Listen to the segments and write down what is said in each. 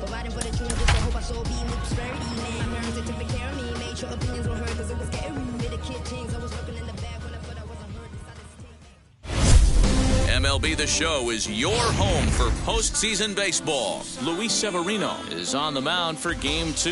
Providing for the children, just to hope I so be prosperity. My parents they took the care of me, made sure opinions were heard, cause it was scary. Made a kid things, I was working in the bag when I thought I wasn't heard. MLB The Show is your home for postseason baseball. Luis Severino is on the mound for Game 2.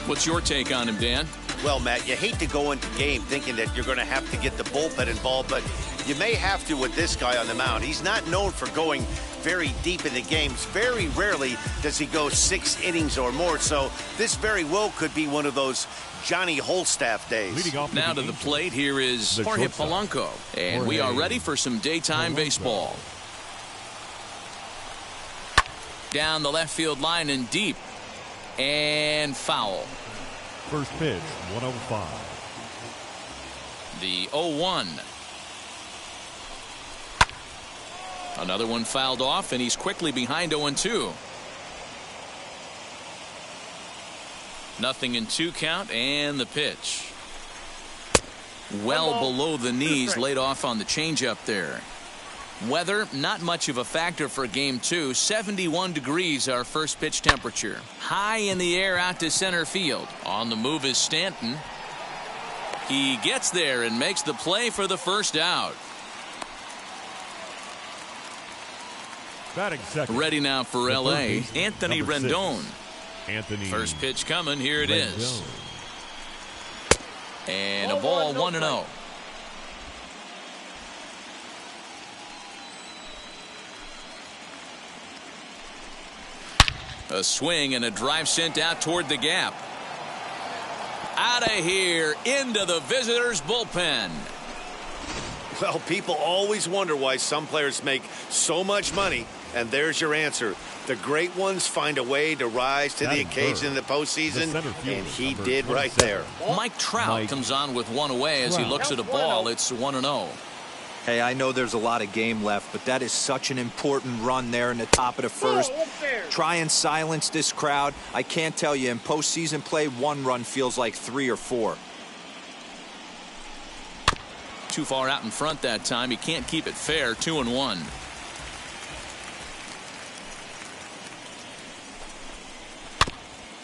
What's your take on him, Dan? Well, Matt, you hate to go into game thinking that you're going to have to get the bullpen involved, but you may have to with this guy on the mound. He's not known for going very deep in the games. Very rarely does he go 6 innings or more, so this very well could be one of those Johnny Holstaff days. Now to the plate, here is Jorge Polanco, and we are ready for some daytime baseball. Down the left field line and deep, and foul. First pitch, 105. The 0-1. Another one fouled off, and he's quickly behind 0-2. Nothing in 2 count, and the pitch. Well below the knees, laid off on the changeup there. Weather, not much of a factor for Game 2. 71 degrees, our first pitch temperature. High in the air out to center field. On the move is Stanton. He gets there and makes the play for the first out. Ready now for L.A., Anthony Rendon. First pitch coming, here it is. And a ball, 1-0. A swing and a drive sent out toward the gap. Out of here, into the visitors' bullpen. Well, people always wonder why some players make so much money, and there's your answer. The great ones find a way to rise to the occasion in the postseason, and he did right there. Mike Trout comes on with one away as he looks at a ball. It's 1-0. Hey, I know there's a lot of game left, but that is such an important run there in the top of the first. Try and silence this crowd. I can't tell you, in postseason play, 1 run feels like 3 or 4. Too far out in front that time. He can't keep it fair. 2-1.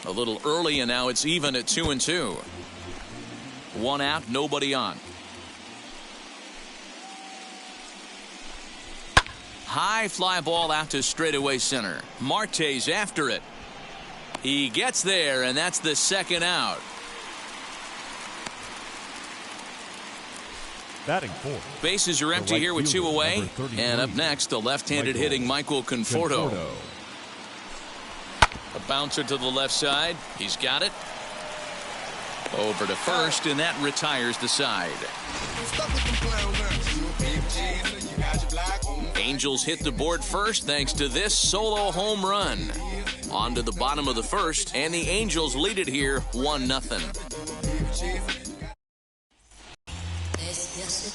A little early, and now it's even at 2-2. 1 out, nobody on. High fly ball out to straightaway center. Marte's after it. He gets there, and that's the 2nd out. Batting 4th. Bases are empty here with 2 away. And up next, the left-handed hitting Michael Conforto. A bouncer to the left side. He's got it. Over to first, and that retires the side. Angels hit the board first thanks to this solo home run. On to the bottom of the first, and the Angels lead it here 1-0.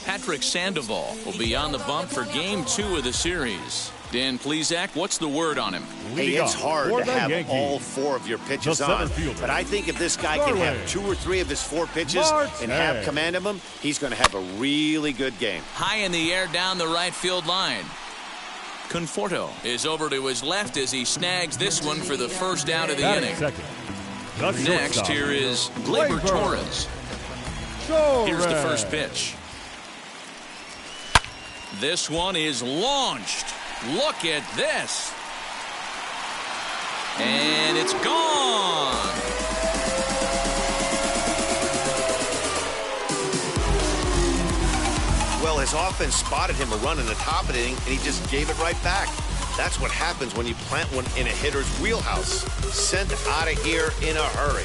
Patrick Sandoval will be on the bump for Game 2 of the series. Dan Plesac, what's the word on him? Hey, it's hard to have all 4 of your pitches on, but I think if this guy can have 2 or 3 of his 4 pitches and have command of them, he's going to have a really good game. High in the air down the right field line. Conforto is over to his left as he snags this one for the first out of the inning. Next, here is Gleyber Torres. Here's the first pitch. This one is launched. Look at this. And it's gone. Well, his offense spotted him a run in the top of the inning, and he just gave it right back. That's what happens when you plant one in a hitter's wheelhouse. Sent out of here in a hurry.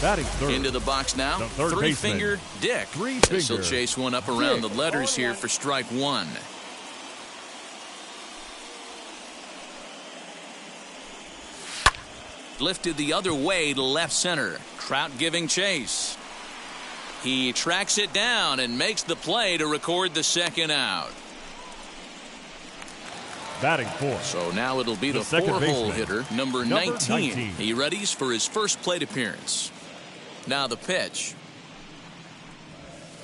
Batting third. Into the box now. Three-finger Dick. He'll chase one up around the letters here for strike 1. Lifted the other way to left center. Trout giving chase. He tracks it down and makes the play to record the 2nd out. Batting 4th. So now it'll be the 4-hole hitter, number 19. He readies for his first plate appearance. Now the pitch.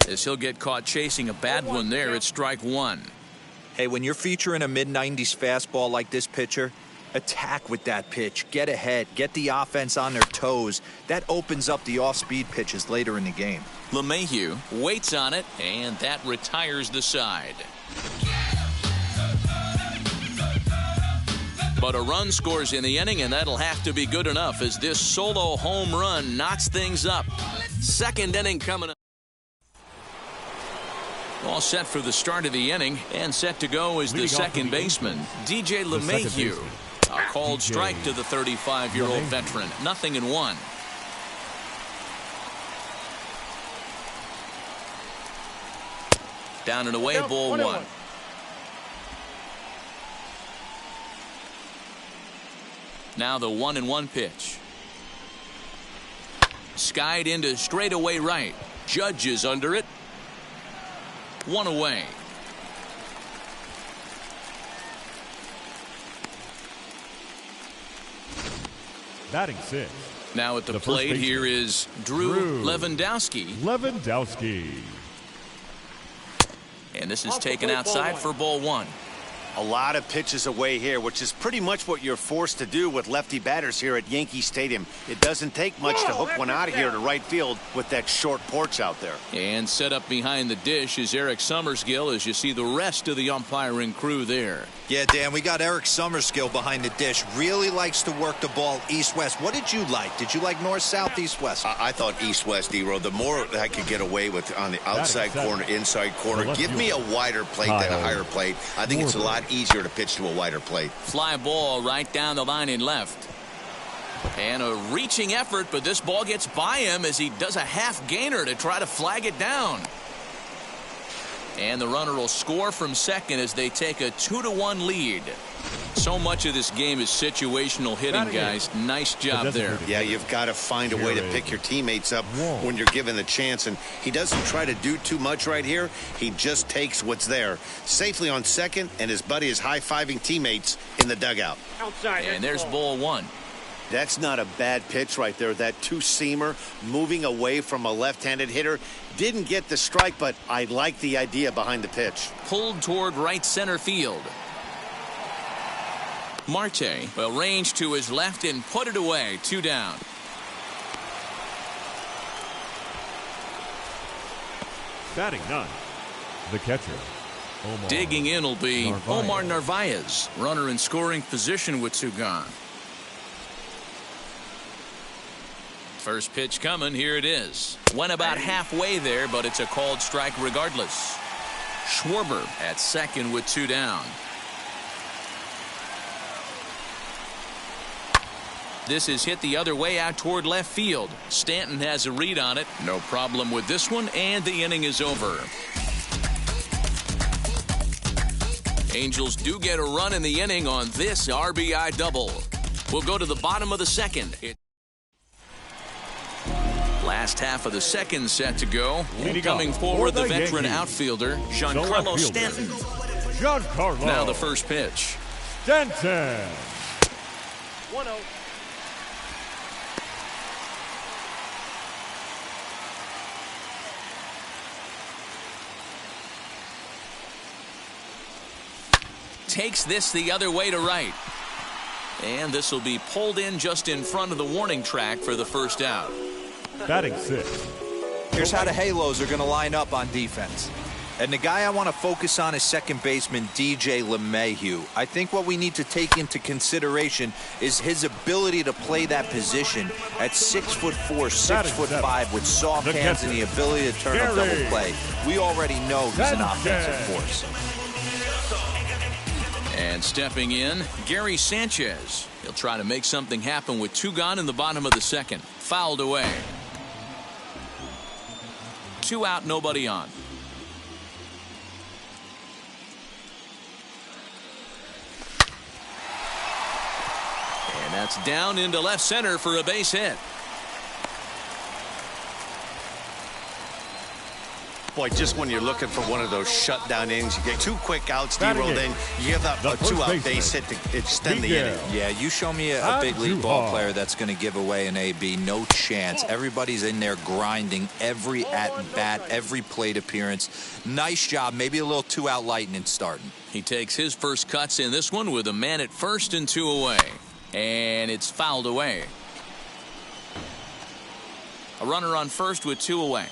As he'll get caught chasing a bad one there at strike 1. Hey, when you're featuring a mid-90s fastball like this pitcher, attack with that pitch. Get ahead. Get the offense on their toes. That opens up the off-speed pitches later in the game. LeMahieu waits on it, and that retires the side. But a run scores in the inning, and that'll have to be good enough as this solo home run knocks things up. Second inning coming up. All set for the start of the inning, and set to go is the second baseman, DJ LeMahieu. A called strike to the 35-year-old veteran. 0-1. Down and away, ball one. Now the 1-1 pitch. Skied into straightaway right. Judge is under it. 1 away. Batting 6. Now at the plate here is Drew Lewandowski. And this is taken outside for ball one. A lot of pitches away here, which is pretty much what you're forced to do with lefty batters here at Yankee Stadium. It doesn't take much to hook one out of here to right field with that short porch out there. And set up behind the dish is Eric Summerskill as you see the rest of the umpiring crew there. Yeah, Dan, we got Eric Summerskill behind the dish. Really likes to work the ball east-west. What did you like? Did you like north-south, east-west? I thought east-west, D-Row. The more I could get away with on the outside corner, inside corner, give me a wider plate than a higher plate. I think it's a lot easier to pitch to a wider plate. Fly ball right down the line in left. And a reaching effort, but this ball gets by him as he does a half gainer to try to flag it down. And the runner will score from second as they take a 2-1 lead. So much of this game is situational hitting, guys. Nice job there. Yeah, you've got to find a way to pick your teammates up when you're given the chance. And he doesn't try to do too much right here. He just takes what's there. Safely on second, and his buddy is high-fiving teammates in the dugout. Outside. And there's ball one. That's not a bad pitch right there. That two-seamer moving away from a left-handed hitter. Didn't get the strike, but I like the idea behind the pitch. Pulled toward right center field. Marte will range to his left and put it away. 2 down. Batting 9. The catcher. Digging in will be Omar Narvaez. Runner in scoring position with 2 gone. First pitch coming. Here it is. Went about halfway there, but it's a called strike regardless. Schwarber at second with 2 down. This is hit the other way out toward left field. Stanton has a read on it. No problem with this one, and the inning is over. Angels do get a run in the inning on this RBI double. We'll go to the bottom of the second. Last half of the second set to go. Coming forward, the veteran outfielder, Giancarlo Stanton. Now the first pitch. Stanton. 1-0. Takes this the other way to right. And this will be pulled in just in front of the warning track for the first out. Batting 6. Here's how the Halos are going to line up on defense. And the guy I want to focus on is second baseman DJ LeMahieu. I think what we need to take into consideration is his ability to play that position at 6'4", 6'5", with soft hands and the ability to turn a double play. We already know he's an offensive force. And stepping in, Gary Sanchez. He'll try to make something happen with 2 gone in the bottom of the second. Fouled away. 2 out, nobody on. And that's down into left center for a base hit. Boy, just when you're looking for one of those shutdown innings, you get 2 quick outs, D-roll, then you give up a 2-out base hit to extend the inning. Yeah, you show me a big league ball player that's going to give away an AB. No chance. Everybody's in there grinding every at-bat, every plate appearance. Nice job. Maybe a little 2-out lightning starting. He takes his first cuts in this one with a man at first and 2 away. And it's fouled away. A runner on first with 2 away.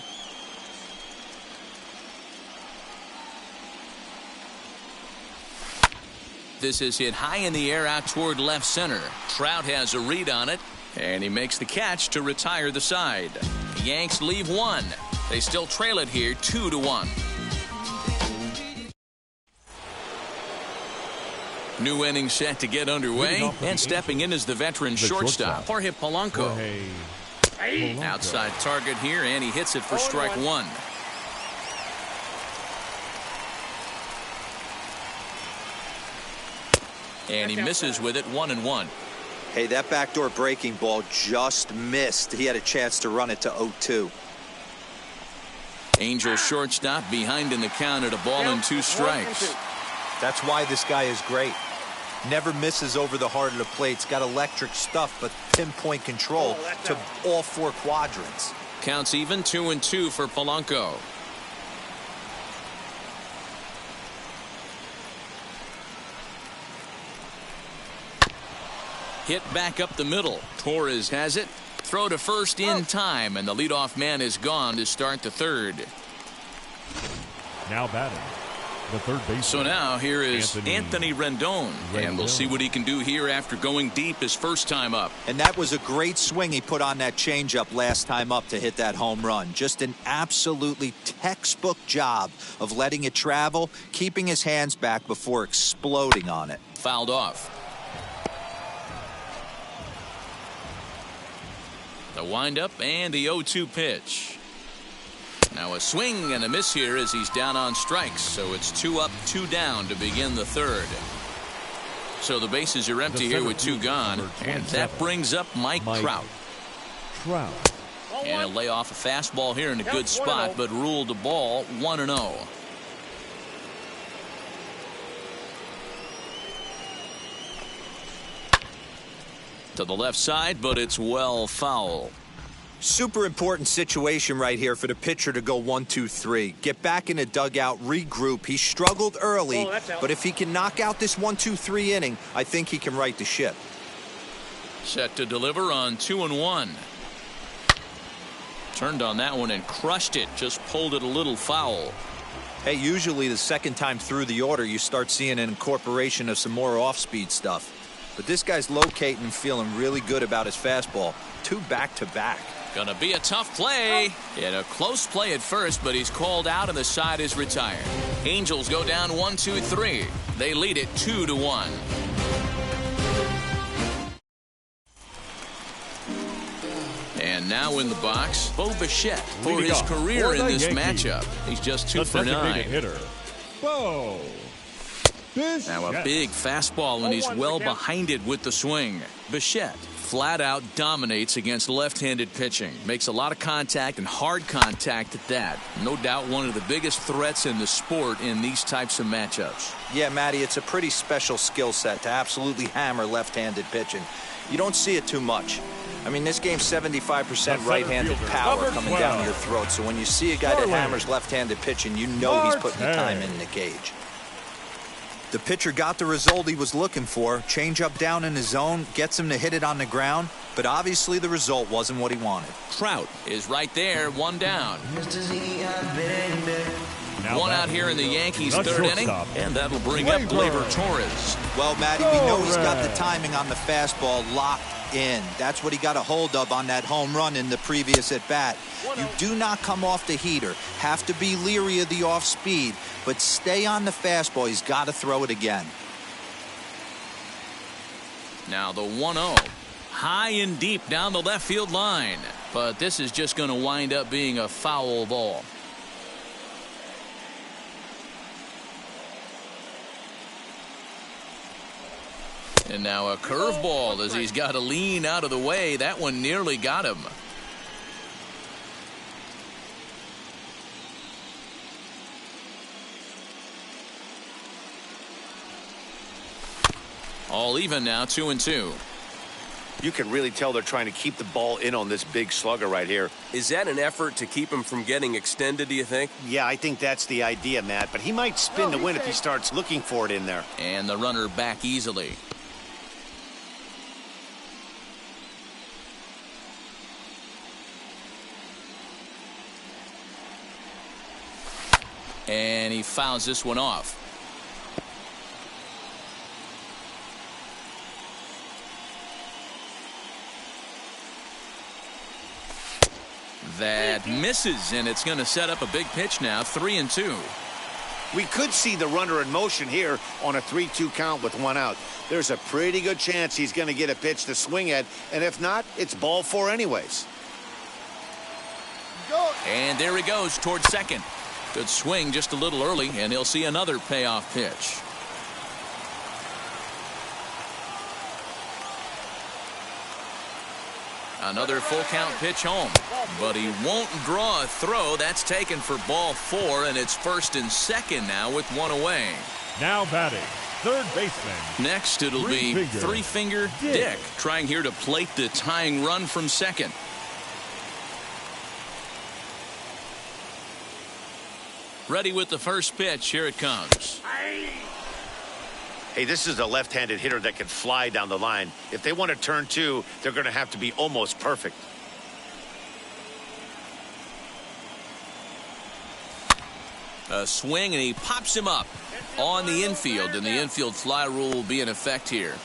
This is hit high in the air out toward left center. Trout has a read on it, and he makes the catch to retire the side. The Yanks leave 1. They still trail it here 2-1. New inning set to get underway, and stepping in is the veteran shortstop, Jorge Polanco. Outside target here, and he hits it for strike 1. And he misses with it 1-1. Hey, that backdoor breaking ball just missed. He had a chance to run it to 0-2. Angels shortstop behind in the count at a ball and 2 strikes. That's why this guy is great. Never misses over the heart of the plate. He's got electric stuff, but pinpoint control to all 4 quadrants. Counts even 2-2 for Polanco. Hit back up the middle. Torres has it. Throw to first in time, and the leadoff man is gone to start the 3rd. Now batting, the third baseman. So now here is Anthony Rendon, and we'll see what he can do here after going deep his first time up. And that was a great swing he put on that changeup last time up to hit that home run. Just an absolutely textbook job of letting it travel, keeping his hands back before exploding on it. Fouled off. The windup and the 0-2 pitch. Now a swing and a miss here as he's down on strikes. So it's 2 up, 2 down to begin the 3rd. So the bases are empty here with 2 gone. And that brings up Mike Trout. And he'll lay off a fastball here in a good spot, but ruled a ball 1-0. To the left side, but it's well foul. Super important situation right here for the pitcher to go 1-2-3. Get back in the dugout, regroup. He struggled early, but if he can knock out this 1-2-3 inning, I think he can right the ship. Set to deliver on 2-1. Turned on that one and crushed it. Just pulled it a little foul. Hey, usually the second time through the order, you start seeing an incorporation of some more off-speed stuff. But this guy's locating and feeling really good about his fastball. 2 back-to-back. Gonna be a tough play. In a close play at first, but he's called out and the side is retired. Angels go down 1-2-3. They lead it 2-1. And now in the box, Bo Bichette for his career in this matchup. He's just 2 for 9. Bo. Now a big fastball, and he's well behind it with the swing. Bichette flat out dominates against left-handed pitching. Makes a lot of contact and hard contact at that. No doubt one of the biggest threats in the sport in these types of matchups. Yeah, Matty, it's a pretty special skill set to absolutely hammer left-handed pitching. You don't see it too much. I mean, this game's 75% right-handed power coming down your throat. So when you see a guy that hammers left-handed pitching, you know he's putting the time in the cage. The pitcher got the result he was looking for. Change up down in his zone, gets him to hit it on the ground, but obviously the result wasn't what he wanted. Trout is right there, 1 down. 1 out here in the Yankees' 3rd inning, and that'll bring up Gleyber Torres. Well, Matty, we know he's got the timing on the fastball locked in. That's what he got a hold of on that home run in the previous at-bat. You do not come off the heater. Have to be leery of the off-speed, but stay on the fastball. He's got to throw it again. Now the 1-0. High and deep down the left field line. But this is just going to wind up being a foul ball. And now a curveball as he's got to lean out of the way. That one nearly got him. All even now, 2-2. You can really tell they're trying to keep the ball in on this big slugger right here. Is that an effort to keep him from getting extended, do you think? Yeah, I think that's the idea, Matt. But he might spin to win if he starts looking for it in there. And the runner back easily. And he fouls this one off. That misses, and it's going to set up a big pitch now, 3-2. We could see the runner in motion here on a 3-2 count with one out. There's a pretty good chance he's going to get a pitch to swing at, and if not, it's ball four anyways. And there he goes towards second. Good swing just a little early, and he'll see another payoff pitch. Another full count pitch home, but he won't draw a throw. That's taken for ball four, and it's first and second now with one away. Now batting, third baseman. Next, it'll be three-finger Dick trying here to plate the tying run from second. Ready with the first pitch. Here it comes. Hey, this is a left-handed hitter that can fly down the line. If they want to turn two, they're going to have to be almost perfect. A swing, and he pops him up on the infield, and the infield fly rule will be in effect here.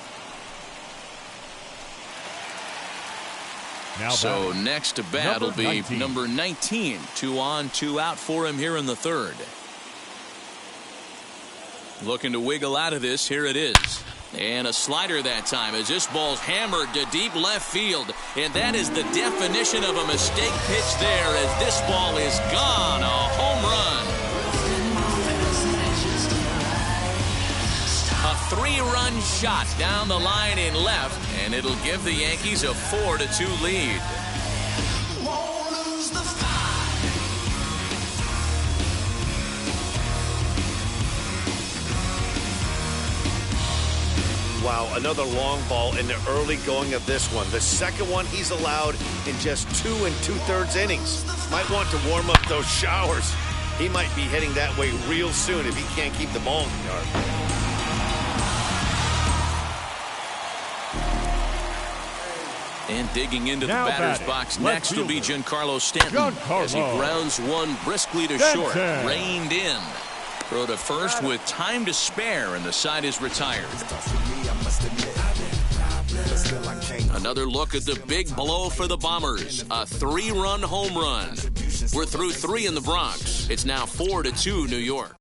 So next to bat will be number 19. 2 on, 2 out for him here in the third. Looking to wiggle out of this. Here it is. And a slider that time as this ball's hammered to deep left field. And that is the definition of a mistake pitch there as this ball is gone. A home run. A 3-run shot down the line in left, and it'll give the Yankees a 4-2 lead. Wow, another long ball in the early going of this one. The second one he's allowed in just 2 2/3 innings. Might want to warm up those showers. He might be heading that way real soon if he can't keep the ball in the yard. And digging into the batter's box next will be Giancarlo Stanton as he grounds one briskly to short. Reined in. Throw to first with time to spare, and the side is retired. Another look at the big blow for the Bombers. A 3-run home run. We're through 3 in the Bronx. It's now 4-2 New York.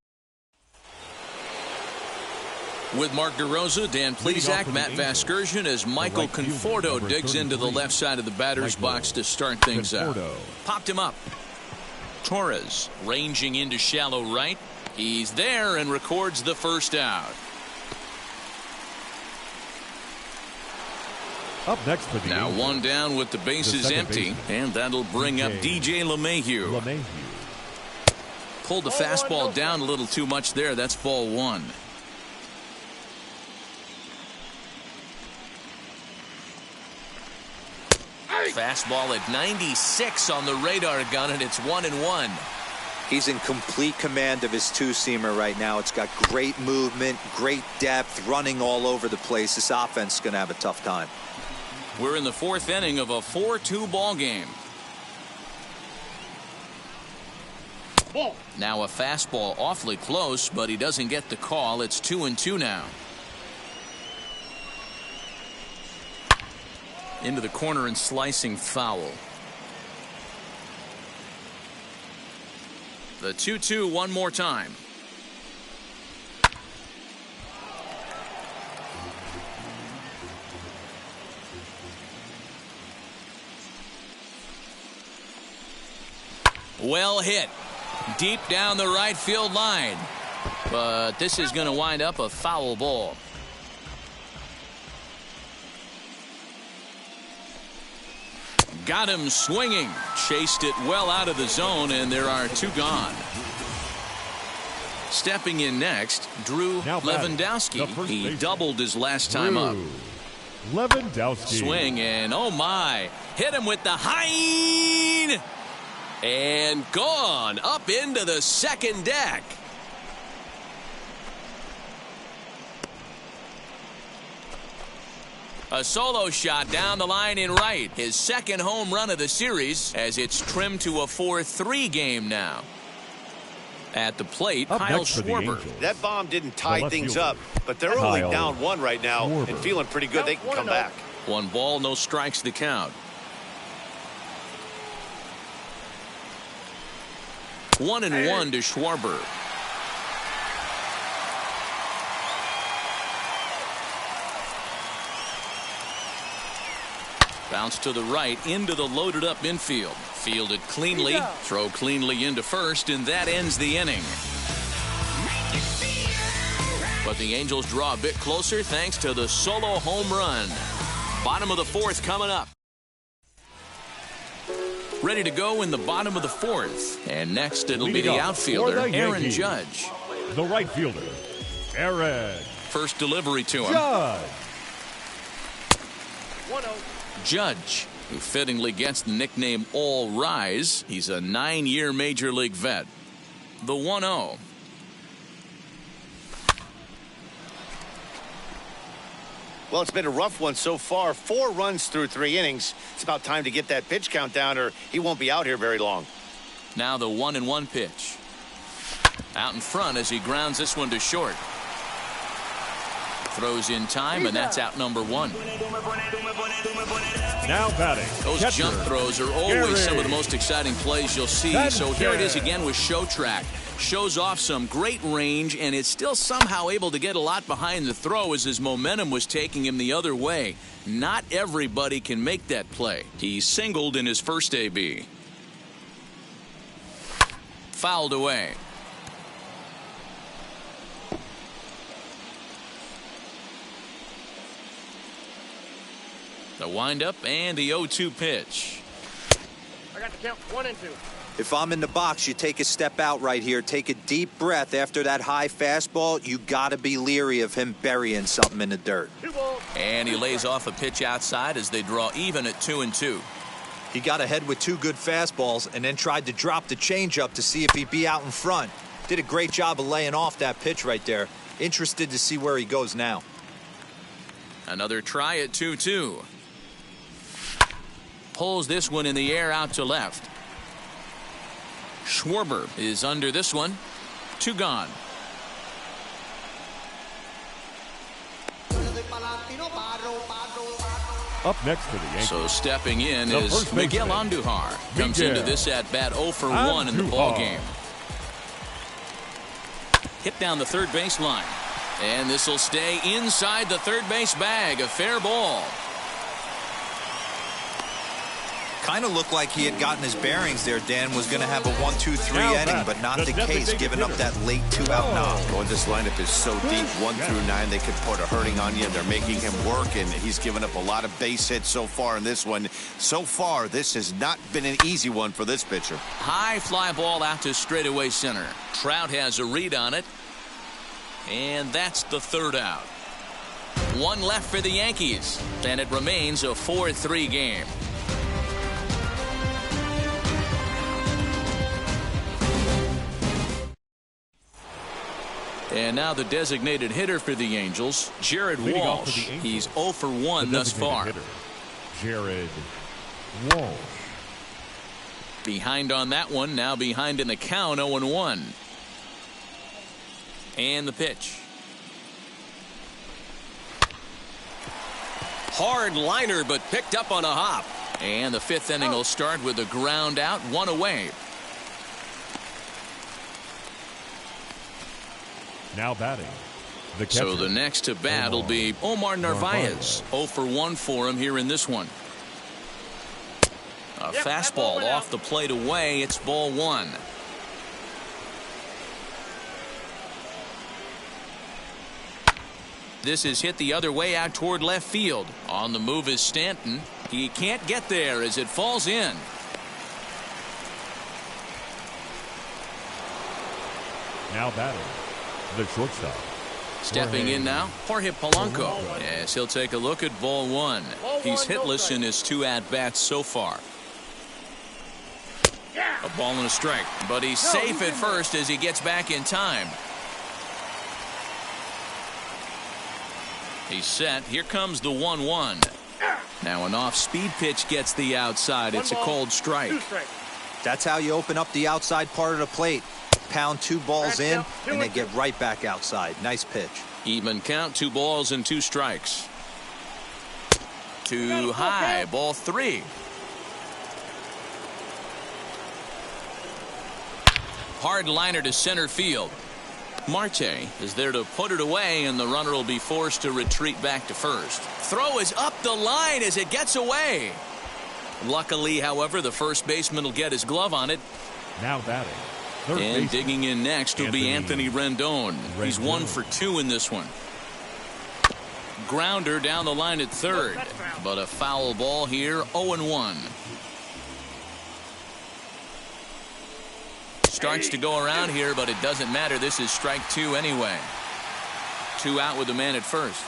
With Mark DeRosa, Dan Plesac, Matt Vasgersian as Michael Conforto digs into the left side of the batter's box to start things out. Popped him up. Torres ranging into shallow right. He's there and records the first out. Up next for the now Angels, one down with the bases empty, and that'll bring up DJ LeMahieu. Pulled the fastball down a little too much there. That's ball one. Fastball at 96 on the radar gun, and it's 1-1. He's in complete command of his two-seamer right now. It's got great movement, great depth, running all over the place. This offense is going to have a tough time. We're in the 4th inning of a 4-2 ball game. Now a fastball awfully close, but he doesn't get the call. It's 2-2 now. Into the corner and slicing foul. The 2-2 one more time. Well hit. Deep down the right field line. But this is going to wind up a foul ball. Got him swinging. Chased it well out of the zone, and there are 2 gone. Stepping in next, Drew Now batting, the Lewandowski. first He baseman. doubled his last time up. Lewandowski. Swing and oh my, hit him with the high And gone up into the second deck. A solo shot down the line in right. His second home run of the series as it's trimmed to a 4-3 game now. At the plate, Up Kyle next for the Schwarber. Angels. That bomb didn't tie left things fielder, up, but they're only Kyle down 1 right now and Schwarber. feeling pretty good. They can come back. 1 ball, no strikes the count. 1-1 to Schwarber. Bounce to the right into the loaded up infield. Fielded cleanly, throw cleanly into first, and that ends the inning. But the Angels draw a bit closer thanks to the solo home run. Bottom of the 4th coming up. Ready to go in the bottom of the 4th. And next it'll be Leading the off outfielder, for the Aaron Yankees, Judge. The right fielder, Aaron First delivery to him. Judge. Judge, who fittingly gets the nickname All Rise. He's a 9-year Major League vet. The 1-0. Well, it's been a rough one so far. 4 runs through 3 innings. It's about time to get that pitch count down or he won't be out here very long. Now the 1-1 pitch. Out in front as he grounds this one to short. Throws in time, and that's out number 1. Now batting, Those catcher, jump throws are always Gary. some of the most exciting plays you'll see. So here it is again with Show Track. Shows off some great range, and is still somehow able to get a lot behind the throw as his momentum was taking him the other way. Not everybody can make that play. He singled in his first AB. Fouled away. The windup and the 0-2 pitch. I got the count 1 and 2. If I'm in the box, you take a step out right here. Take a deep breath after that high fastball. You got to be leery of him burying something in the dirt. 2 balls. And he lays off a pitch outside as they draw even at 2-2. He got ahead with 2 good fastballs and then tried to drop the changeup to see if he'd be out in front. Did a great job of laying off that pitch right there. Interested to see where he goes now. Another try at 2-2. Pulls this one in the air out to left. Schwarber is under this one. 2 gone. Up next for the Yankees. So stepping in The is first Miguel baseman, Andujar. Comes Miguel into this at bat 0 for 1 in the Andujar. ball game. Hit down the third baseline. And this will stay inside the third base bag. A fair ball. Kind of looked like he had gotten his bearings there. Dan was going to have a 1-2-3 Now inning, back, but not the the case, designated giving up hitter. that late 2-out knock. Boy, this lineup is so deep, 1 through 9. They could put a hurting on you, and they're making him work, and he's given up a lot of base hits so far in this one. So far, this has not been an easy one for this pitcher. High fly ball out to straightaway center. Trout has a read on it. And that's the 3rd out. 1 left for the Yankees. And it remains a 4-3 game. And now the designated hitter for the Angels, Jared Leading off for Walsh. the Angels, He's 0 for 1 the thus far. designated hitter, Jared Walsh. Behind on that one, now behind in the count, 0-1. And the pitch. Hard liner, but picked up on a hop. And the 5th inning will start with a ground out, 1 away. Now batting, the catcher. So the next to bat will be Omar Narvaez. 0 for 1 for him here in this one. A Yep, that ball fastball went off out. the plate away. It's ball 1. This is hit the other way out toward left field. On the move is Stanton. He can't get there as it falls in. Now batting, The shortstop. Stepping in now, Jorge Polanco. Yes, he'll take a look at ball one. He's hitless in his 2 at-bats so far. A ball and a strike, but he's safe at first as he gets back in time. He's set. Here comes the 1-1. Now an off-speed pitch gets the outside. It's a cold strike. That's how you open up the outside part of the plate. Pound 2 balls in, and they get right back outside. Nice pitch. Even count, 2 balls and 2 strikes. Too high, ball 3. Hard liner to center field. Marte is there to put it away, and the runner will be forced to retreat back to first. Throw is up the line as it gets away. Luckily, however, the first baseman will get his glove on it. Now batting. And digging in next will be Anthony Rendon. He's 1 for 2 in this one. Grounder down the line at third, but a foul ball here, 0-1. Starts to go around here, but it doesn't matter. This is strike 2 anyway. 2 out with the man at first.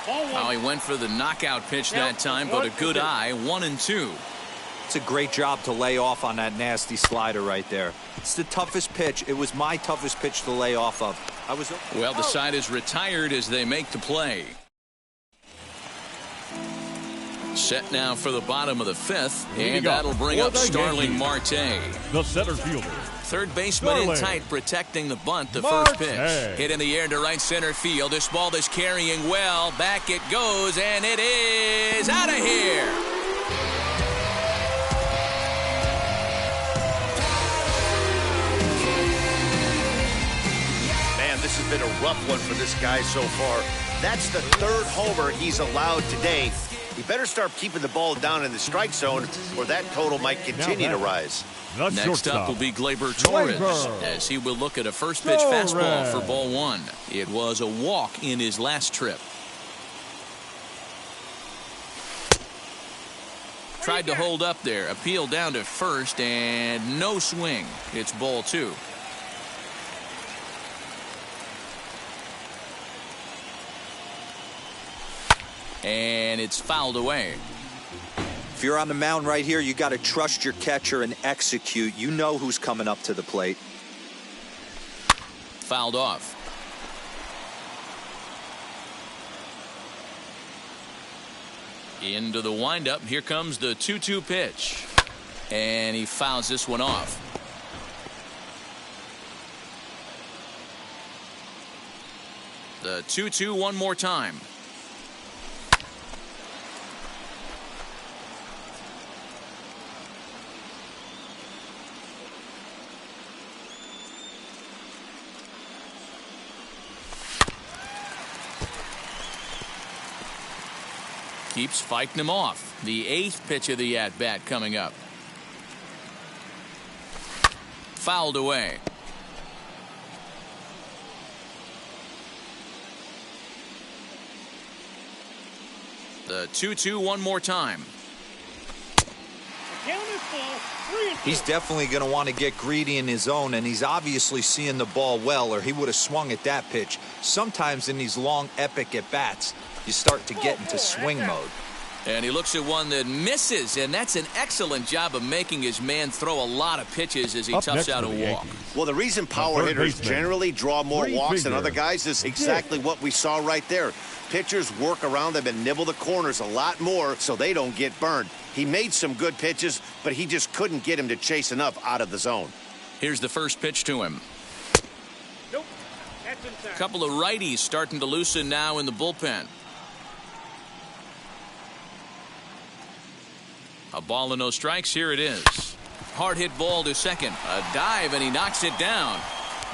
Oh, he went for the knockout pitch that time, but a good eye, 1-2. It's a great job to lay off on that nasty slider right there. It's the toughest pitch. It was my toughest pitch to lay off of. Well, the side is retired as they make the play. Set now for the bottom of the 5th, and that'll bring up Starling Marte. The center fielder. Third baseman in tight, protecting the bunt. The first pitch hit in the air to right center field. This ball is carrying well. Back it goes, and it is out of here. Man, this has been a rough one for this guy so far. That's the 3rd homer he's allowed today. He better start keeping the ball down in the strike zone, or that total might continue to rise. Next up will be Gleyber Torres, as he will look at a first pitch fastball for ball 1. It was a walk in his last trip. Tried to hold up there, appeal down to first, and no swing. It's ball 2. And it's fouled away. If you're on the mound right here, you got to trust your catcher and execute. You know who's coming up to the plate. Fouled off. Into the windup. Here comes the 2-2 pitch. And he fouls this one off. The 2-2 one more time. Keeps fighting him off. The 8th pitch of the at-bat coming up. Fouled away. The 2-2 one more time. He's definitely going to want to get greedy in his zone, and he's obviously seeing the ball well, or he would have swung at that pitch. Sometimes in these long, epic at-bats, you start to get into swing mode. And he looks at one that misses, and that's an excellent job of making his man throw a lot of pitches as he toughs out a walk. Well, the reason power hitters generally draw more walks than other guys is exactly what we saw right there. Pitchers work around them and nibble the corners a lot more so they don't get burned. He made some good pitches, but he just couldn't get him to chase enough out of the zone. Here's the first pitch to him. Nope. That's inside. A couple of righties starting to loosen now in the bullpen. A ball and no strikes. Here it is. Hard hit ball to second. A dive, and he knocks it down.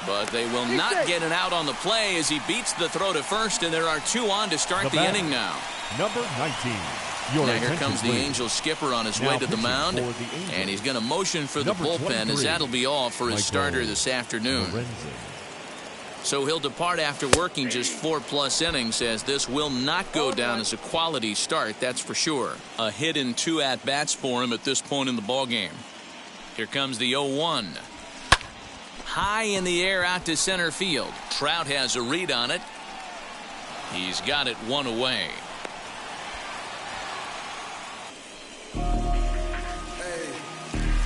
But they will not get an out on the play as he beats the throw to first, and there are 2 on to start the inning now. Number 19. Now here comes the Angels skipper on his way to the mound, and he's going to motion for the bullpen, as that'll be all for his starter this afternoon. So he'll depart after working just 4+ innings, as this will not go down as a quality start, that's for sure. A hit in 2 at-bats for him at this point in the ballgame. Here comes the 0-1. High in the air out to center field. Trout has a read on it. He's got it one away.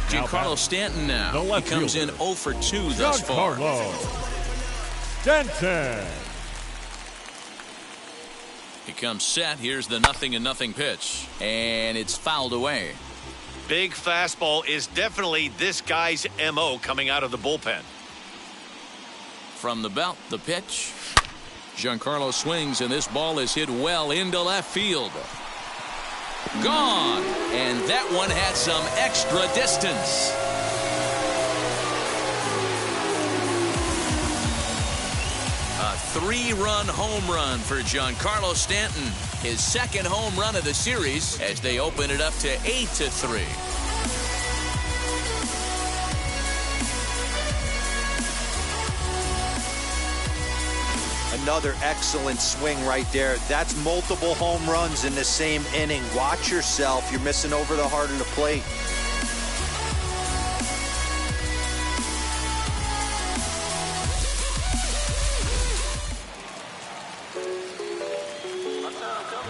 Giancarlo Stanton now. He comes in 0 for 2 thus far. Stanton. He comes set. Here's the 0-0 pitch. And it's fouled away. Big fastball is definitely this guy's MO coming out of the bullpen. From the belt, the pitch. Giancarlo swings, and this ball is hit well into left field. Gone. And that one had some extra distance. A 3-run home run for Giancarlo Stanton. His second home run of the series as they open it up to 8-3. Another excellent swing right there. That's multiple home runs in the same inning. Watch yourself. You're missing over the heart of the plate.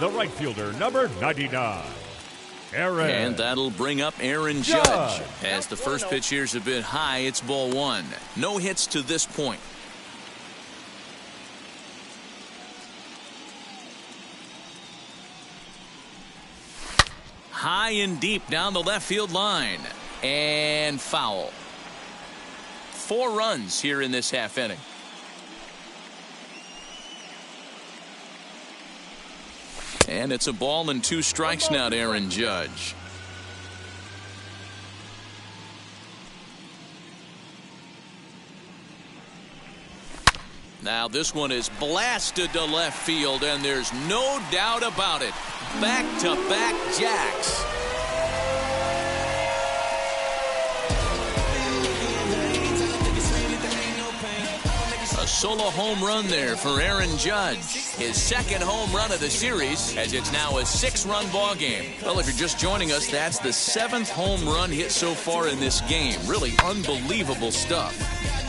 The right fielder, number 99. Aaron. And that'll bring up Aaron Judge. As the first pitch here's a bit high, it's ball 1. No hits to this point. High and deep down the left field line. And foul. 4 runs here in this half inning. And it's a ball and 2 strikes now to Aaron Judge. Now this one is blasted to left field, and there's no doubt about it. Back-to-back jacks. A solo home run there for Aaron Judge. His second home run of the series, as it's now a 6-run ball game. Well, if you're just joining us, that's the 7th home run hit so far in this game. Really unbelievable stuff.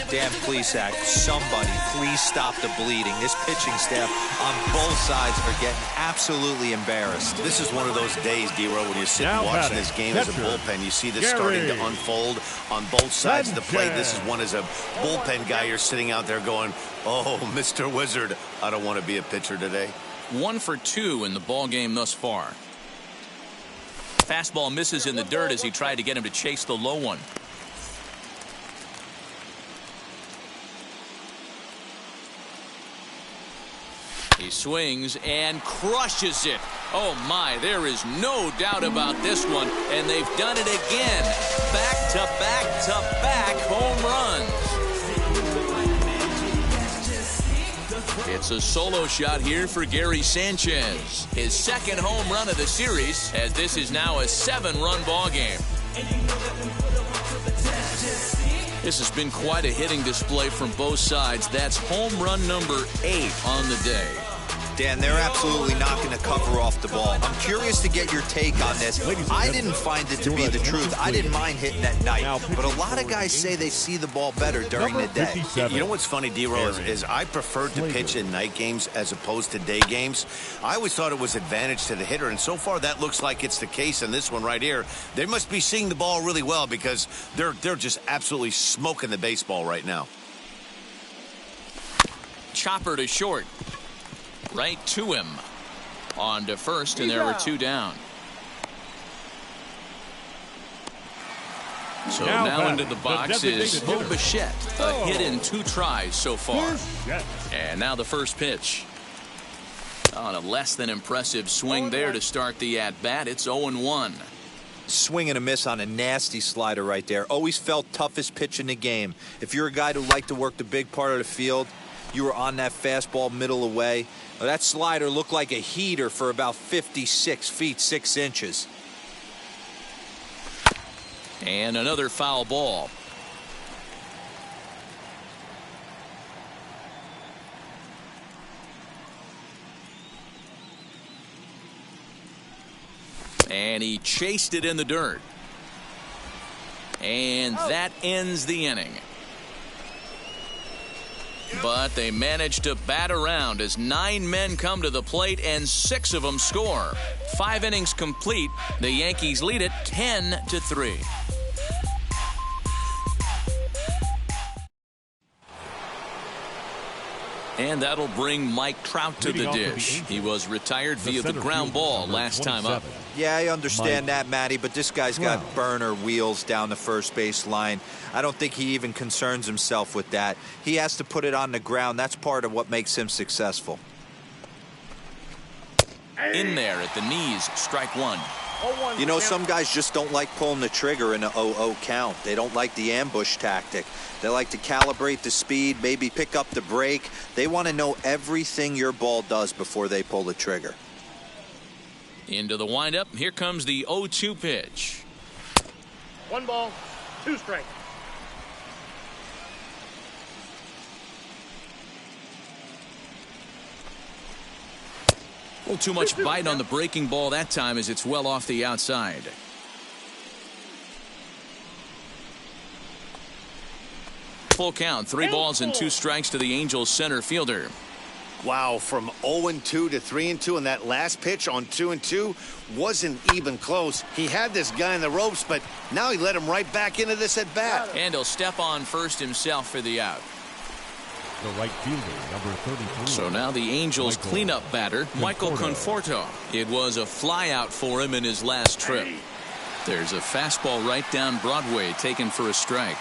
Dan Plesac, somebody please stop the bleeding. This pitching staff on both sides are getting absolutely embarrassed. This is one of those days, D-Row, when you sit and watching this game as a bullpen. You see this starting to unfold on both sides of the plate. This is one as a bullpen guy. You're sitting out there going, oh, Mr. Wizard, I don't want to be a pitcher today. 1 for 2 in the ball game thus far. Fastball misses in the dirt as he tried to get him to chase the low one. He swings and crushes it. Oh my, there is no doubt about this one, and they've done it again. Back to back to back home runs. It's a solo shot here for Gary Sanchez. His second home run of the series, as this is now a 7-run ball game. This has been quite a hitting display from both sides. That's home run number 8 on the day. Dan, they're absolutely not going to cover off the ball. I'm curious to get your take on this. I didn't find it to be the truth. I didn't mind hitting at night, but a lot of guys say they see the ball better during the day. You know what's funny, D-Row, is I prefer to pitch in night games as opposed to day games. I always thought it was advantage to the hitter, and so far that looks like it's the case in this one right here. They must be seeing the ball really well because they're just absolutely smoking the baseball right now. Chopper to short. Right to him. On to first, and there were 2 down. So now into the box is Bo Bichette. A hit in 2 tries so far. And now the first pitch. On a less than impressive swing there to start the at-bat. It's 0-1. Swing and a miss on a nasty slider right there. Always felt toughest pitch in the game. If you're a guy who liked to work the big part of the field, you were on that fastball middle away. Well, that slider looked like a heater for about 56 feet 6 inches. And another foul ball. And he chased it in the dirt. And that ends the inning. But they managed to bat around as 9 men come to the plate and 6 of them score. 5 innings complete. The Yankees lead it 10-3. And that'll bring Mike Trout to the dish. He was retired via the ground ball last time up. Yeah, I understand that, Matty, but this guy's got burner wheels down the first base line. I don't think he even concerns himself with that. He has to put it on the ground. That's part of what makes him successful. In there at the knees, strike one. You know, some guys just don't like pulling the trigger in a 0-0 count. They don't like the ambush tactic. They like to calibrate the speed, maybe pick up the brake. They want to know everything your ball does before they pull the trigger. Into the windup. Here comes the 0-2 pitch. 1 ball, 2 strikes. A little too much bite on the breaking ball that time as it's well off the outside. Full count, 3 balls and 2 strikes to the Angels center fielder. Wow, from 0-2 to 3-2, and that last pitch on 2-2 wasn't even close. He had this guy in the ropes, but now he let him right back into this at bat. And he'll step on first himself for the out. The right fielder, number 33. So now the Angels cleanup batter, Michael Conforto. It was a flyout for him in his last trip. There's a fastball right down Broadway taken for a strike.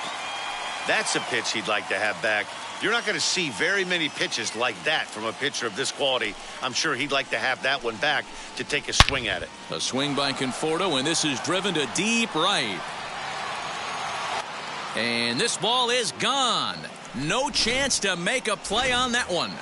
That's a pitch he'd like to have back. You're not going to see very many pitches like that from a pitcher of this quality. I'm sure he'd like to have that one back to take a swing at it. A swing by Conforto, and this is driven to deep right. And this ball is gone. No chance to make a play on that one.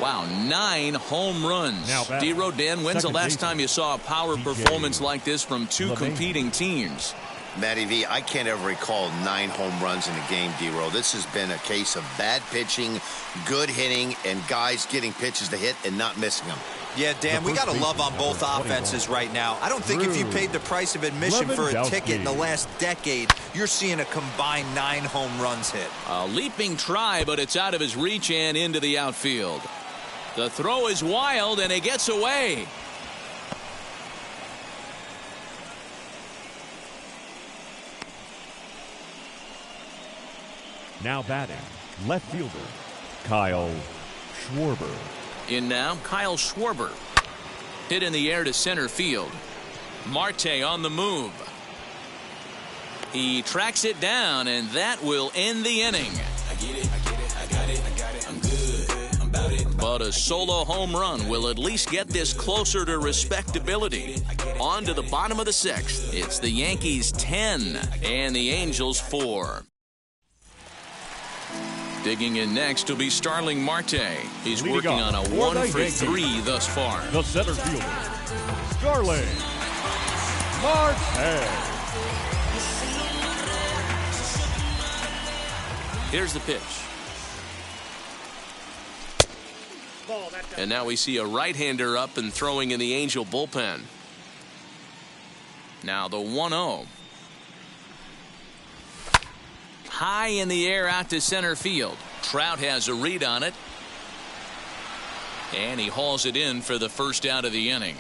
Wow, 9 home runs. D. Rodin, when's the last time you saw a power performance like this from 2 competing teams? Matty V, I can't ever recall 9 home runs in a game, D-Row. This has been a case of bad pitching, good hitting, and guys getting pitches to hit and not missing them. Yeah, Dan, we got to love on both offenses right now. I don't think if you paid the price of admission for a ticket in the last decade, you're seeing a combined 9 home runs hit. A leaping try, but it's out of his reach and into the outfield. The throw is wild, and it gets away. Now batting, left fielder, Kyle Schwarber. In now, Kyle Schwarber. Hit in the air to center field. Marte on the move. He tracks it down, and that will end the inning. I get it, I got it, I'm good, I'm about it. But a solo home run will at least get this closer to respectability. On to the bottom of the 6th. It's the Yankees 10 and the Angels 4. Digging in next will be Starling Marte. He's working on a 1-for-3 thus far. The center fielder, Starling Marte. Here's the pitch. And now we see a right-hander up and throwing in the Angel bullpen. Now the 1-0. High in the air out to center field. Trout has a read on it. And he hauls it in for the first out of the inning.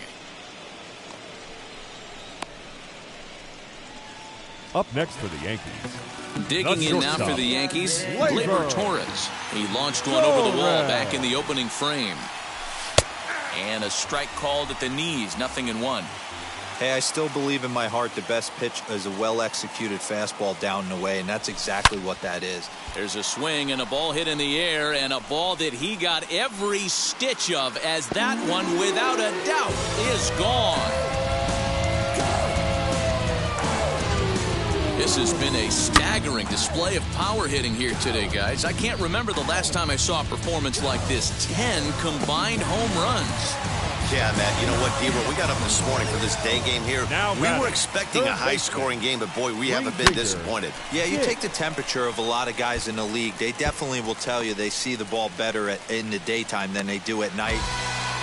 Up next for the Yankees. Digging in now for the Yankees, Gleyber Torres. He launched one over the wall back in the opening frame. And a strike called at the knees, 0-1. Hey, I still believe in my heart the best pitch is a well-executed fastball down and away, and that's exactly what that is. There's a swing and a ball hit in the air, and a ball that he got every stitch of, as that one, without a doubt, is gone. This has been a staggering display of power hitting here today, guys. I can't remember the last time I saw a performance like this. 10 combined home runs. Yeah, Matt, you know what, D-Row, we got up this morning for this day game here. We were expecting a high-scoring game, but, boy, we haven't been disappointed. Yeah, you take the temperature of a lot of guys in the league. They definitely will tell you they see the ball better in the daytime than they do at night.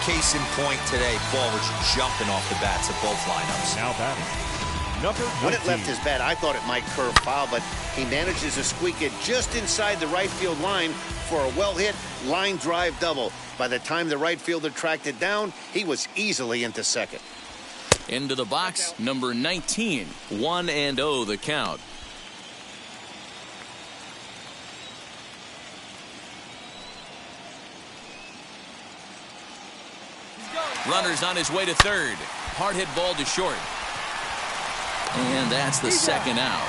Case in point today, ball was jumping off the bats of both lineups. Now batting, Number 19. When it left his bat, I thought it might curve foul, but he manages to squeak it just inside the right field line for a well-hit line drive double. By the time the right fielder tracked it down, he was easily into second. Into the box, number 19. 1-0 the count. Runner's on his way to third. Hard hit ball to short. And that's the second out.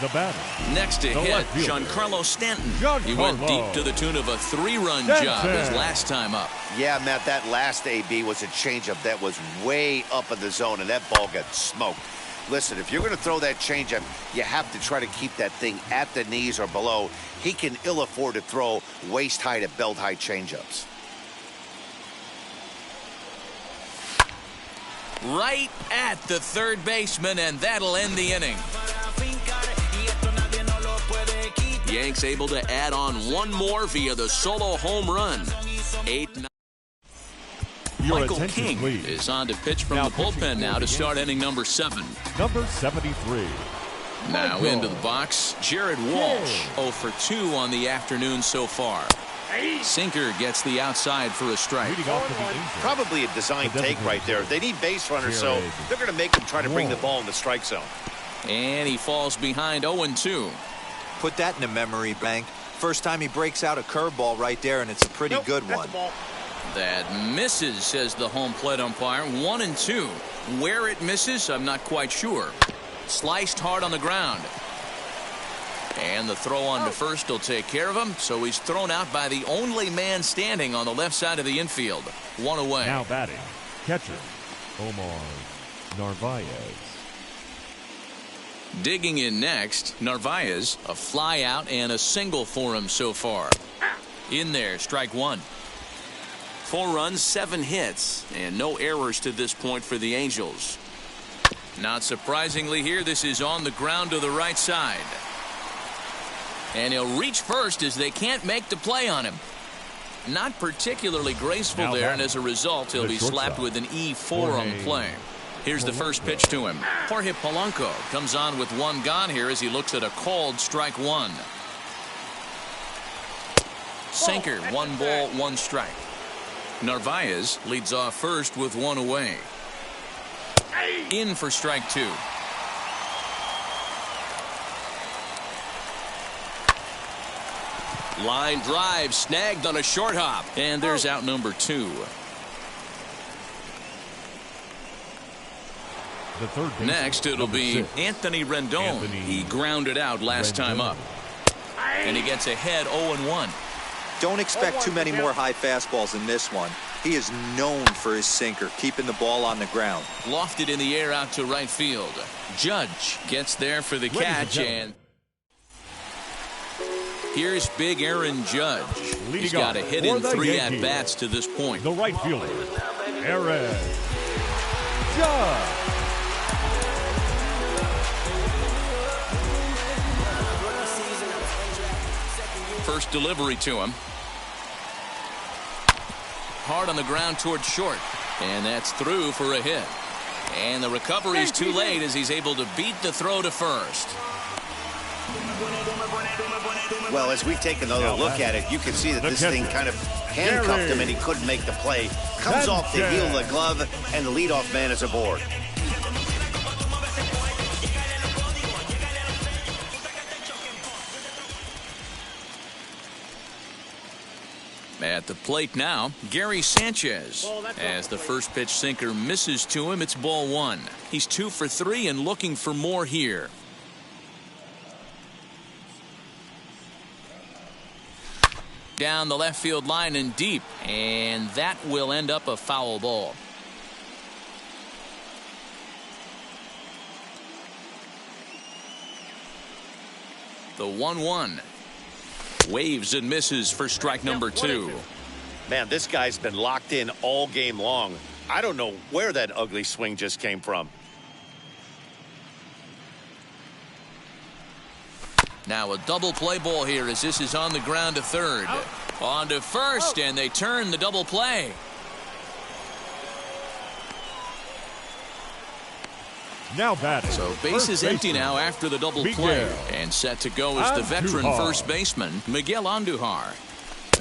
The batter. Next to hit, Giancarlo Stanton. He went deep to the tune of a 3-run job his last time up. Yeah, Matt, that last AB was a changeup that was way up in the zone, and that ball got smoked. Listen, if you're going to throw that changeup, you have to try to keep that thing at the knees or below. He can ill afford to throw waist-high to belt-high changeups. Right at the third baseman, and that'll end the inning. Yanks able to add on one more via the solo home run. 8-9. Michael King is on to pitch from the bullpen now to start inning number 7. Number 73. Now into the box, Jared Walsh. 0 for 2 on the afternoon so far. Sinker gets the outside for a strike. Probably a design take right there. They need base runners, so they're going to make him try to bring the ball in the strike zone. And he falls behind 0-2. Put that in a memory bank. First time he breaks out a curveball right there, and it's a pretty good one. That misses, says the home plate umpire. 1-2. Where it misses, I'm not quite sure. Sliced hard on the ground. And the throw on to first will take care of him, so he's thrown out by the only man standing on the left side of the infield. 1 away. Now batting, catcher, Omar Narvaez. Digging in next, Narvaez, a fly out and a single for him so far. In there, strike 1. 4 runs, 7 hits, and no errors to this point for the Angels. Not surprisingly here, this is on the ground to the right side. And he'll reach first as they can't make the play on him. Not particularly graceful there, and as a result, he'll be slapped with an E4 on the play. Here's the first pitch to him. Jorge Polanco comes on with 1 gone here as he looks at a called strike 1. Sinker, 1 ball, 1 strike. Narvaez leads off first with 1 away. In for strike 2. Line drive snagged on a short hop. And there's out number 2. The third next it'll be Anthony Rendon. He grounded out last time up. And he gets ahead 0-1. Don't expect too many more high fastballs in this one. He is known for his sinker, keeping the ball on the ground. Lofted in the air out to right field. Judge gets there for the catch, and here's big Aaron Judge. He's got a hit in 3 at-bats to this point. The right fielder, Aaron Judge. First delivery to him. Hard on the ground towards short. And that's through for a hit. And the recovery is too late as he's able to beat the throw to first. Well, as we take another look at it, you can see that this thing kind of handcuffed him and he couldn't make the play. Comes off the heel of the glove, and the leadoff man is aboard. At the plate now, Gary Sanchez. As the first pitch sinker misses to him, it's ball 1. He's 2 for 3 and looking for more here. Down the left field line and deep, and that will end up a foul ball. The 1-1. Waves and misses for strike number 2. Man, this guy's been locked in all game long. I don't know where that ugly swing just came from. Now a double play ball here as this is on the ground to third. On to first, and they turn the double play. Now batting. So base is empty now after the double play. And set to go is the veteran first baseman, Miguel Andujar.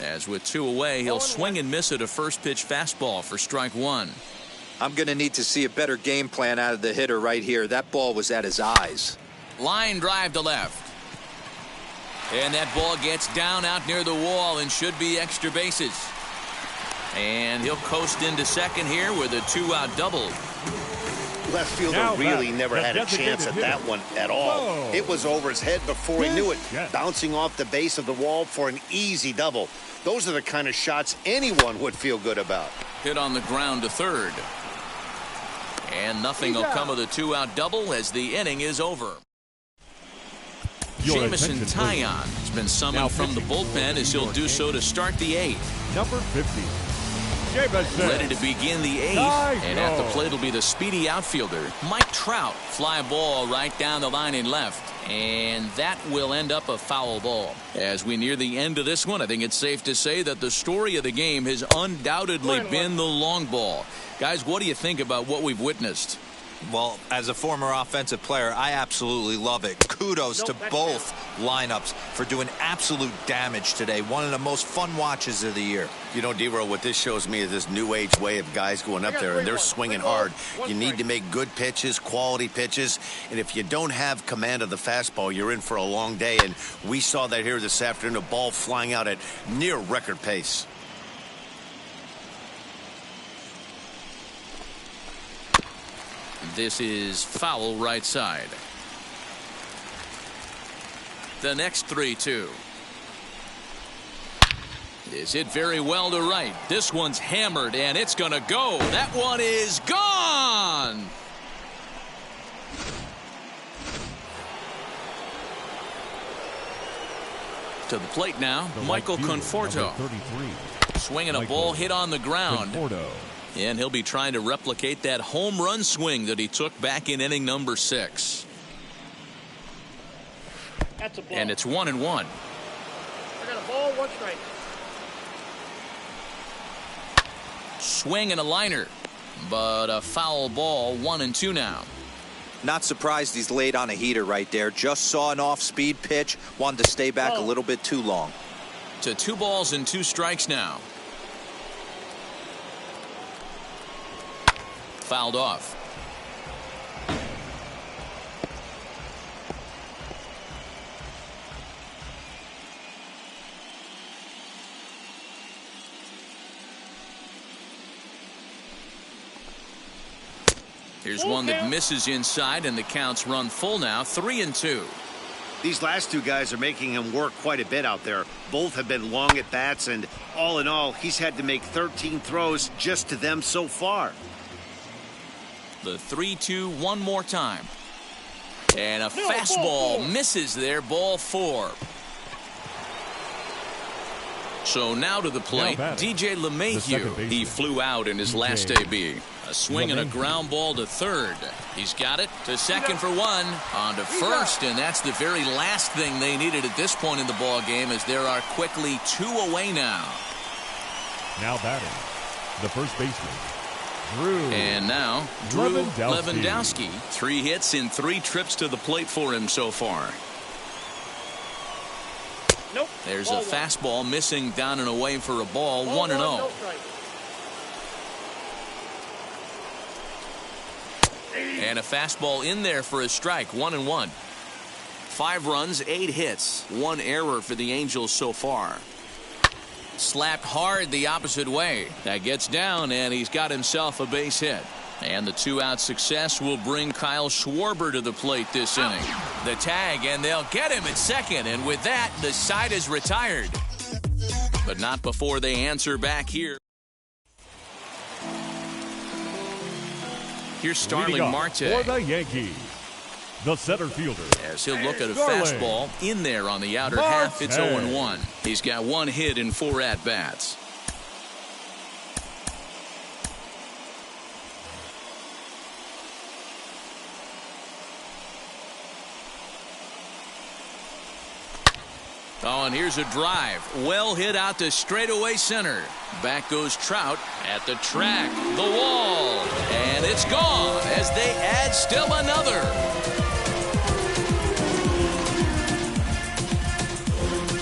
As with 2 away, he'll swing and miss at a first pitch fastball for strike 1. I'm going to need to see a better game plan out of the hitter right here. That ball was at his eyes. Line drive to left. And that ball gets down out near the wall and should be extra bases. And he'll coast into second here with a 2-out double. Left fielder really never had a chance at that one at all. It was over his head before he knew it, bouncing off the base of the wall for an easy double. Those are the kind of shots anyone would feel good about. Hit on the ground to third. And nothing will come of the 2-out double as the inning is over. Jamison Taillon has been summoned from the bullpen as he'll do so to start the 8th. Number 50. Ready to begin the 8th, and at the plate will be the speedy outfielder, Mike Trout. Fly ball right down the line in left, and that will end up a foul ball. As we near the end of this one, I think it's safe to say that the story of the game has undoubtedly been the long ball. Guys, what do you think about what we've witnessed? Well, as a former offensive player, I absolutely love it. Kudos to both lineups for doing absolute damage today. One of the most fun watches of the year. You know, D-Row, what this shows me is this new age way of guys going up there, and they're swinging hard. You need to make good pitches, quality pitches, and if you don't have command of the fastball, you're in for a long day, and we saw that here this afternoon, a ball flying out at near record pace. This is foul right side. The next 3-2. Is hit very well to right. This one's hammered and it's going to go. That one is gone. To the plate now, Michael Conforto. Swinging a ball hit on the ground. And he'll be trying to replicate that home run swing that he took back in inning number 6. That's a ball. And it's 1-1. I got a ball, 1 strike. Swing and a liner, but a foul ball. 1-2 now. Not surprised he's laid on a heater right there. Just saw an off-speed pitch. Wanted to stay back a little bit too long. To 2 balls and 2 strikes now. Fouled off. Here's one that misses inside, and the counts run full now. 3-2. These last 2 guys are making him work quite a bit out there. Both have been long at bats, and all in all, he's had to make 13 throws just to them so far. The 3-2 one more time. And a fastball misses there. Ball 4. So now to the plate, DJ LeMahieu. He flew out in his last AB. A swing and a ground ball to third. He's got it to second for 1. On to first, and that's the very last thing they needed at this point in the ball game, as there are quickly 2 away now. Now batting, the first baseman, And now, Drew Lewandowski. 3 hits in 3 trips to the plate for him so far. Nope. There's a fastball missing down and away for a ball. 1-0. And a fastball in there for a strike. 1-1. 5 runs, 8 hits, 1 error for the Angels so far. Slapped hard the opposite way. That gets down, and he's got himself a base hit. And the 2-out success will bring Kyle Schwarber to the plate this inning. The tag, and they'll get him at second. And with that, the side is retired. But not before they answer back here. Here's Starling Marte for the Yankees, the center fielder. As he'll look at a fastball in there on the outer half. It's 0-1. He's got 1 hit in 4 at-bats. Oh, and here's a drive. Well hit out to straightaway center. Back goes Trout at the track. The wall. And it's gone as they add still another.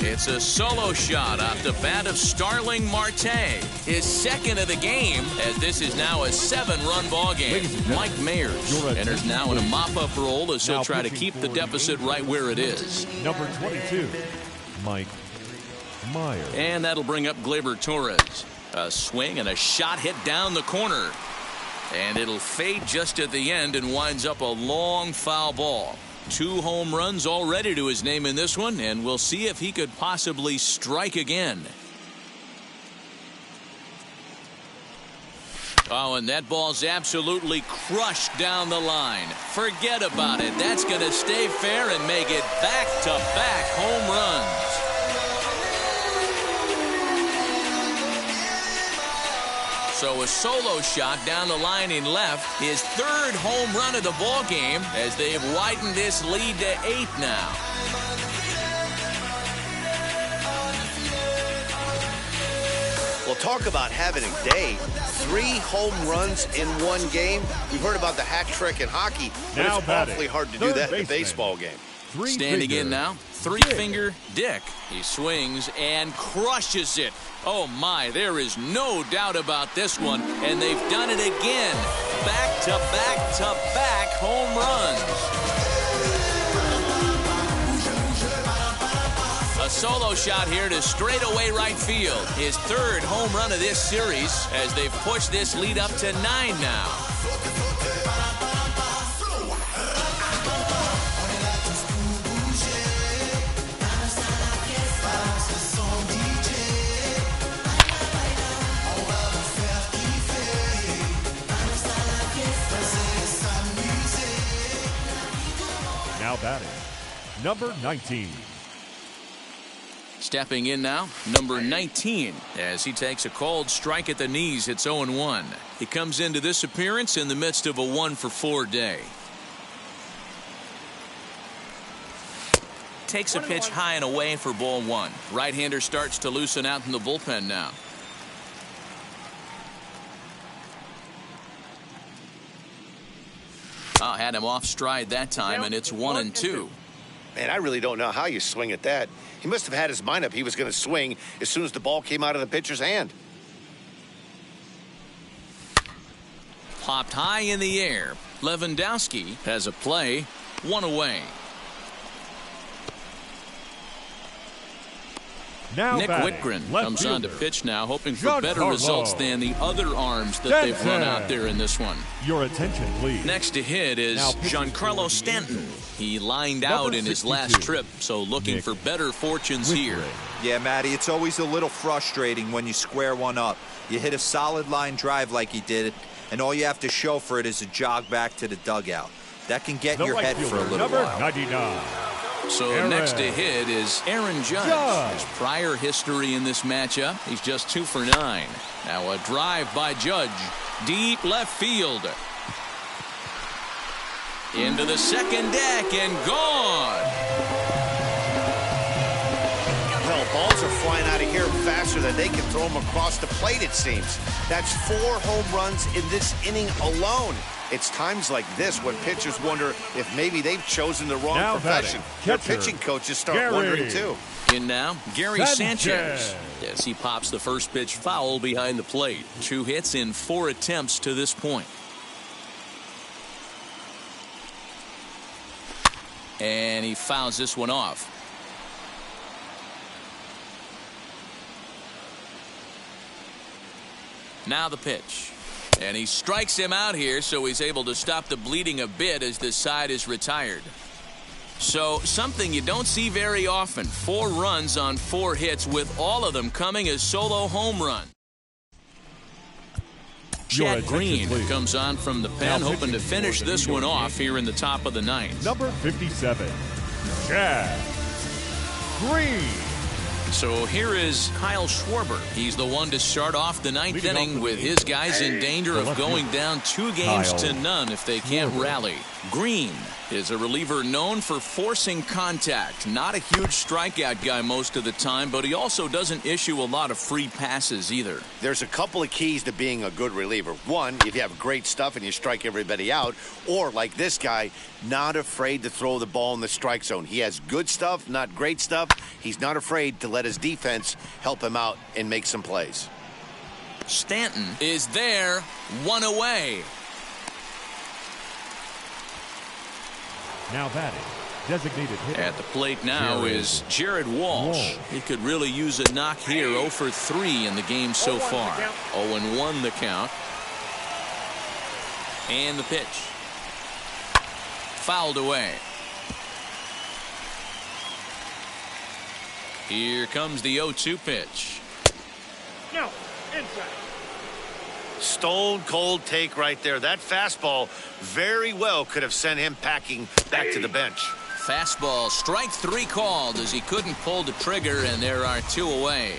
It's a solo shot off the bat of Starling Marte. His second of the game, as this is now a 7-run ball game. Mike Mayers enters now in a mop-up role as he'll try to keep the deficit right where it is. Number 22, Mike Myers. And that'll bring up Gleyber Torres. A swing and a shot hit down the corner. And it'll fade just at the end and winds up a long foul ball. 2 home runs already to his name in this one, and we'll see if he could possibly strike again. Oh, and that ball's absolutely crushed down the line. Forget about it. That's going to stay fair and make it back-to-back home runs. So a solo shot down the line in left, his 3rd home run of the ball game as they have widened this lead to 8 now. Well, talk about having a day. 3 home runs in one game. We've heard about the hat trick in hockey, but Now it's awfully hard to do that in a baseball game. Standing in now, 3-finger Dick. He swings and crushes it. Oh my, there is no doubt about this one, and they've done it again. Back-to-back-to-back home runs. A solo shot here to straightaway right field. His 3rd home run of this series as they've pushed this lead up to 9 now. Now batting, number 19. Stepping in now, number 19, as he takes a cold strike at the knees. It's 0-1. He comes into this appearance in the midst of a 1-for-4 day. Takes a pitch high and away for ball 1. Right-hander starts to loosen out in the bullpen now. Had him off stride that time, and it's 1-2. Man, I really don't know how you swing at that. He must have had his mind up he was going to swing as soon as the ball came out of the pitcher's hand. Popped high in the air. Lewandowski has a play. 1 away. Now Nick batting, Whitgren left comes on to fielder, pitch now, hoping for better Giancarlo results than the other arms that they've run out there in this one. Your attention, please. Next to hit is Giancarlo Stanton. He lined out in his last trip, so looking for better fortunes here. Yeah, Matty, it's always a little frustrating when you square one up. You hit a solid line drive like he did, and all you have to show for it is a jog back to the dugout. That can get in your head for a little number while. 99. So Aaron. next to hit is Aaron Judge. His prior history in this matchup, he's just 2 for 9. Now a drive by Judge. Deep left field. Into the second deck and gone. Well, balls are flying out of here faster than they can throw them across the plate, it seems. That's 4 home runs in this inning alone. It's times like this when pitchers wonder if maybe they've chosen the wrong profession. Their pitching coaches start wondering, too. In now, Gary Sanchez. As he pops the first pitch foul behind the plate. 2 hits in 4 attempts to this point. And he fouls this one off. Now the pitch. And he strikes him out here, so he's able to stop the bleeding a bit as this side is retired. So something you don't see very often. 4 runs on 4 hits, with all of them coming as solo home runs. Chad Green comes on from the pen, hoping to finish this one off here in the top of the 9th. Number 57, Chad Green. So here is Kyle Schwarber. He's the one to start off the 9th inning with his guys in danger of going down 2 games to none if they can't rally. Green is a reliever known for forcing contact. Not a huge strikeout guy most of the time, but he also doesn't issue a lot of free passes either. There's a couple of keys to being a good reliever. One, if you have great stuff and you strike everybody out, or like this guy, not afraid to throw the ball in the strike zone. He has good stuff, not great stuff. He's not afraid to let his defense help him out and make some plays. Stanton is there, one away. Now batting, designated hitter. At the plate now is Jared Walsh. He could really use a knock here. 0 for 3 in the game so far. 0-1 the count. And the pitch. Fouled away. Here comes the 0-2 pitch. No, inside. Stone cold take right there. That fastball very well could have sent him packing back to the bench. Fastball, strike 3 called as he couldn't pull the trigger, and there are 2 away.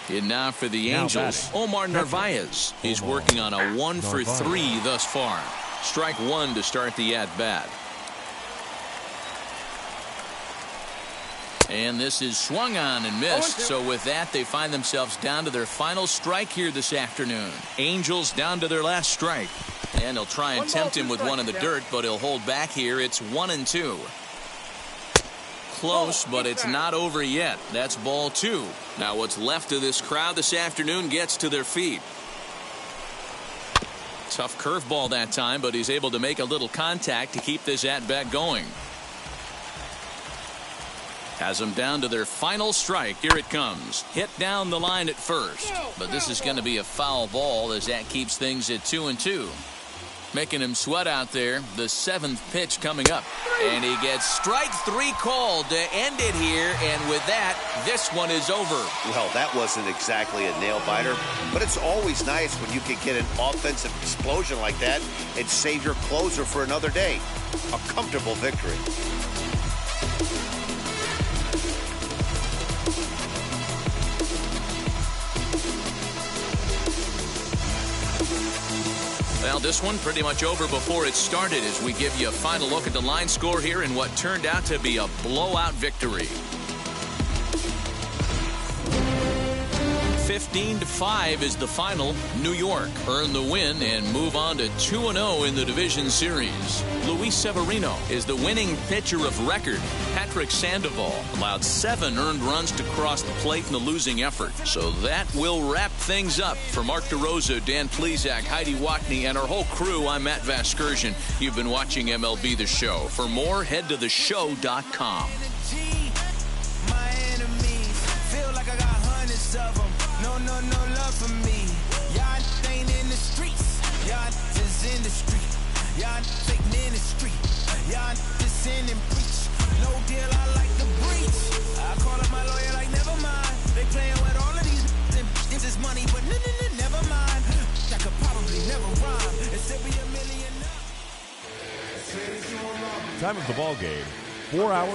And now for the Angels, Omar Narvaez. He's working on a 1 for 3 thus far. Strike 1 to start the at-bat. And this is swung on and missed. So with that, they find themselves down to their final strike here this afternoon. Angels down to their last strike. And he'll try and tempt him with one in the dirt, but he'll hold back here. It's 1-2. Close, but it's not over yet. That's ball 2. Now what's left of this crowd this afternoon gets to their feet. Tough curveball that time, but he's able to make a little contact to keep this at-bat going. Has them down to their final strike. Here it comes. Hit down the line at first. But this is going to be a foul ball as that keeps things at 2-2. Making him sweat out there. The 7th pitch coming up. And he gets strike 3 called to end it here. And with that, this one is over. Well, that wasn't exactly a nail-biter, but it's always nice when you can get an offensive explosion like that and save your closer for another day. A comfortable victory. Well, this one pretty much over before it started as we give you a final look at the line score here in what turned out to be a blowout victory. 15-5 is the final. New York earn the win and move on to 2-0 in the division series. Luis Severino is the winning pitcher of record. Patrick Sandoval allowed 7 earned runs to cross the plate in the losing effort. So that will wrap things up. For Mark DeRosa, Dan Plesac, Heidi Watney, and our whole crew, I'm Matt Vasgersian. You've been watching MLB The Show. For more, head to theshow.com. No love for me. Y'all ain't in the streets. Y'all just in the street. Y'all taking in the street. Y'all just sin and preach. No deal, I like the breach. I call up my lawyer like, never mind. They playing with all of these and this is money, but never mind. I could probably never rhyme. It's still be $1 million. Time of the ball game, 4 hours.